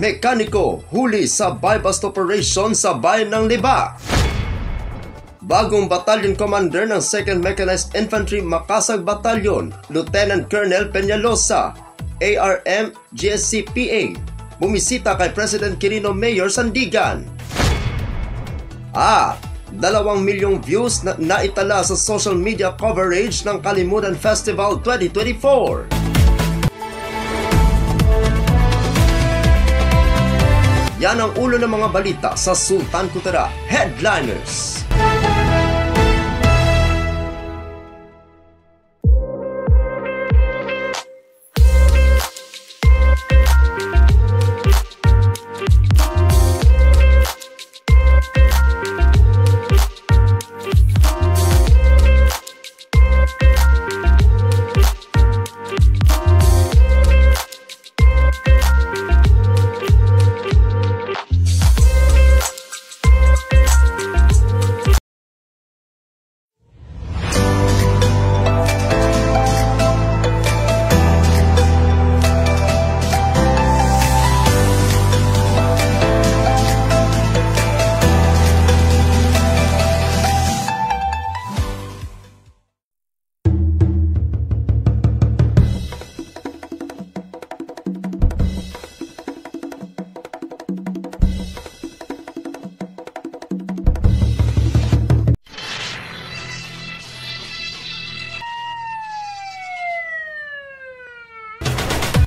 Mekaniko huli sa buy-bust operation sa bayan ng Libak. Bagong Battalion Commander ng 2nd Mechanized Infantry Makasag Battalion, Lieutenant Colonel Peñalosa, ARM GSC-PA, bumisita kay President Quirino Mayor Sandigan. 2 milyong views na naitala sa social media coverage ng Kalimutan Festival 2024. Yan ang ulo ng mga balita sa Sultan Kudarat Headliners.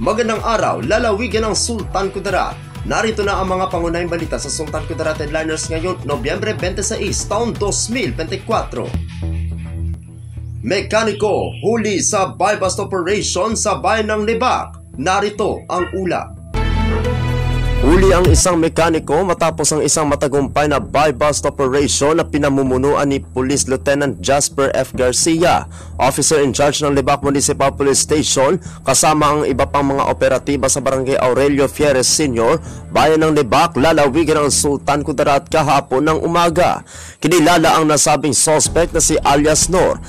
Magandang araw, lalawigan ng Sultan Kudarat. Narito na ang mga pangunahing balita sa Sultan Kudarat Headliners ngayon, Nobyembre 26, taon 2024. Mekaniko huli sa buy-bust operation sa bayan ng Libak. Narito ang ulat. Huli ang isang mekaniko matapos ang isang matagumpay na buy-bust operation na pinamumunuan ni Police Lieutenant Jasper F. Garcia, officer in charge ng Libak Municipal Police Station, kasama ang iba pang mga operatiba sa Barangay Aurelio Fieres Sr., bayan ng Libak, lalawigan ng Sultan Kudarat kahapon ng umaga. Kinilala ang nasabing suspect na si alias Nor,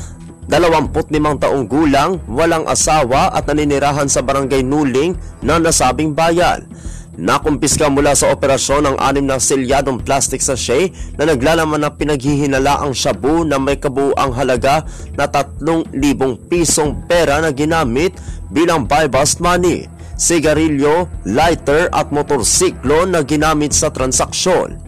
25 taong gulang, walang asawa at naninirahan sa Barangay Nuling ng nasabing bayan. Nakumpiska mula sa operasyon ang 6 na selyadong plastic sachet na naglalaman ng pinaghihinalaang shabu na may kabuuang halaga na 3,000 pisong pera na ginamit bilang buy-bust money, sigarilyo, lighter at motorsiklo na ginamit sa transaksyon.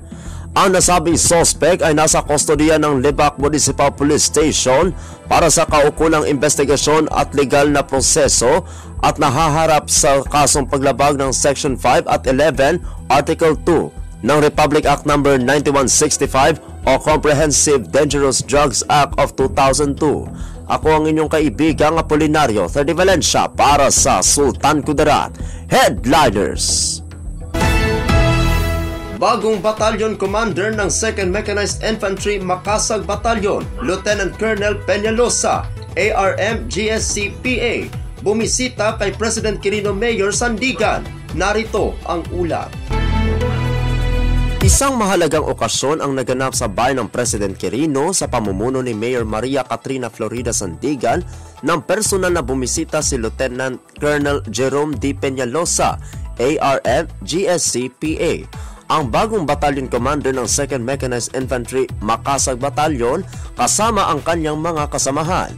Ang nasabing suspect ay nasa kustodiya ng Libak Municipal Police Station para sa kaukulang investigasyon at legal na proseso at nahaharap sa kasong paglabag ng Section 5 at 11, Article 2 ng Republic Act No. 9165 o Comprehensive Dangerous Drugs Act of 2002. Ako ang inyong kaibigang Apolinario 30 Valencia para sa Sultan Kudarat Headliners. Bagong Battalion Commander ng 2nd Mechanized Infantry Makasag Battalion, Lieutenant Colonel Peñalosa, ARM GSC-PA, bumisita kay President Quirino Mayor Sandigan. Narito ang ulat. Isang mahalagang okasyon ang naganap sa bayan ng President Quirino sa pamumuno ni Mayor Maria Catrina Florida Sandigan nang personal na bumisita si Lieutenant Colonel Jerome D. Peñalosa, ARM GSC-PA. Ang bagong battalion commander ng 2nd Mechanized Infantry Makasag Battalion kasama ang kanyang mga kasamahan.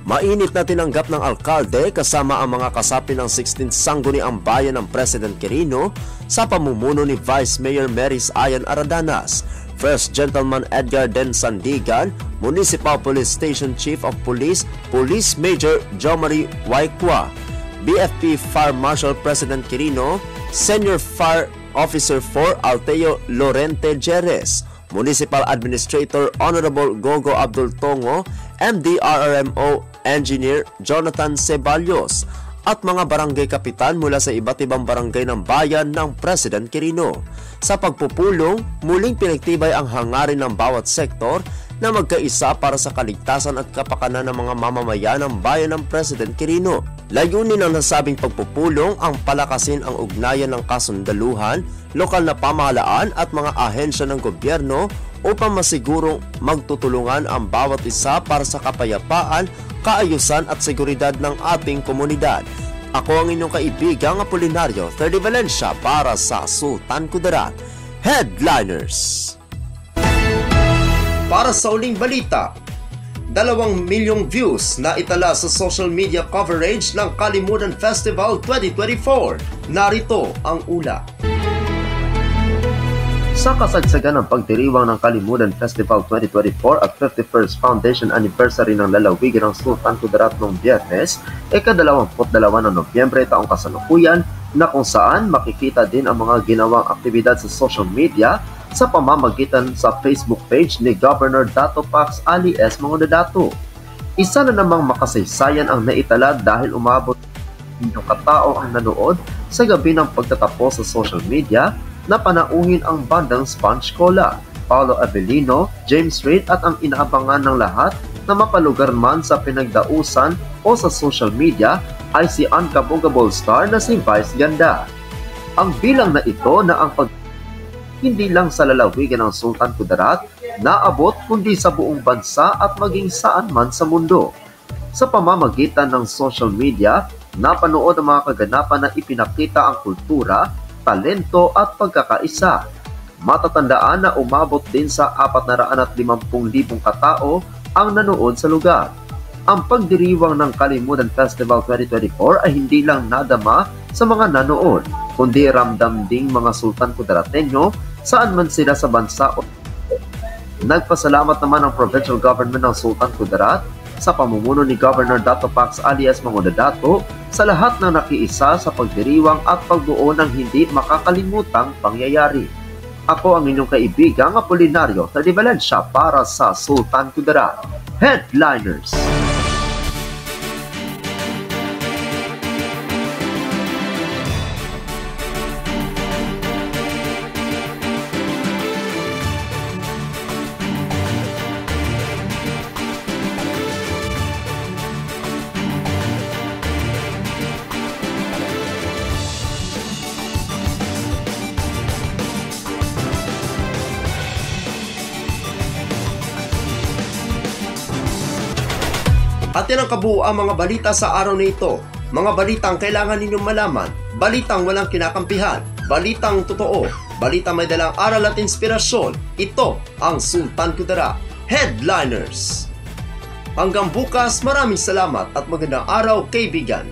Mainit na tinanggap ng alkalde kasama ang mga kasapi ng 16th Sangguniang Bayan ng President Quirino sa pamumuno ni Vice Mayor Maris Ayan Aradanas, First Gentleman Edgar Den Sandigan, Municipal Police Station Chief of Police, Police Major Jomari Waikwa, BFP Fire Marshal President Quirino, Senior Fire Officer 4 Alteo Lorente Jerez, Municipal Administrator Honorable Gogo Abdul Tongo, MDRRMO Engineer Jonathan Ceballos, at mga barangay kapitan mula sa iba't ibang barangay ng bayan ng President Quirino. Sa pagpupulong, muling pinagtibay ang hangarin ng bawat sektor na magkaisa para sa kaligtasan at kapakanan ng mga mamamayan ng bayan ng President Quirino. Layunin ng nasabing pagpupulong ang palakasin ang ugnayan ng kasundaluhan, lokal na pamahalaan at mga ahensya ng gobyerno upang masigurong magtutulungan ang bawat isa para sa kapayapaan, kaayusan at seguridad ng ating komunidad. Ako ang inyong kaibigang Apolinario 30 Valencia para sa Sultan Kudarat Headliners. Para sa uling balita, 2 milyong views na itala sa social media coverage ng Kalimutan Festival 2024. Narito ang ula. Sa kasagsagan ng pagdiriwang ng Kalimutan Festival 2024 at 51st Foundation Anniversary ng lalawigan ng Sultan Kudarat noong Biyernes, ika-22 ng Nobyembre taong kasalukuyan, na kung saan makikita din ang mga ginawang aktibidad sa social media sa pamamagitan sa Facebook page ni Governor Dato Pax alias Mangudadato. Isa na namang makasaysayan ang naitala dahil umabot ng katao ang nanood sa gabi ng pagtatapos sa social media na panauhin ang bandang Sponge Cola, Paolo Avellino, James Reid at ang inaabangan ng lahat na mapalugar man sa pinagdausan o sa social media ay si unkabogable star na si Vice Ganda. Ang bilang na ito na ang hindi lang sa lalawigan ng Sultan Kudarat naabot kundi sa buong bansa at maging saan man sa mundo. Sa pamamagitan ng social media, napanood ang mga kaganapan na ipinakita ang kultura, talento at pagkakaisa. Matatandaan na umabot din sa 450,000 katao ang nanood sa lugar. Ang pagdiriwang ng Kalimutan Festival 2024 ay hindi lang nadama sa mga nanood, kundi ramdam ding mga Sultan Kudarateño saan man sila sa bansa. Nagpasalamat naman ang provincial government ng Sultan Kudarat sa pamumuno ni Governor Dato Pax alias Mangudadato sa lahat ng nakiisa sa pagdiriwang at pagbuo ng hindi makakalimutang pangyayari. Ako ang inyong kaibigang Apolinario 30 Valencia para sa Sultan Kudarat Headliners. At yan ang kabuuan mga balita sa araw na ito. Mga balitang kailangan ninyong malaman, balitang walang kinakampihan, balitang totoo, balitang may dalang aral at inspirasyon. Ito ang Sultan Kudarat Headliners. Hanggang bukas, maraming salamat at magandang araw kaibigan.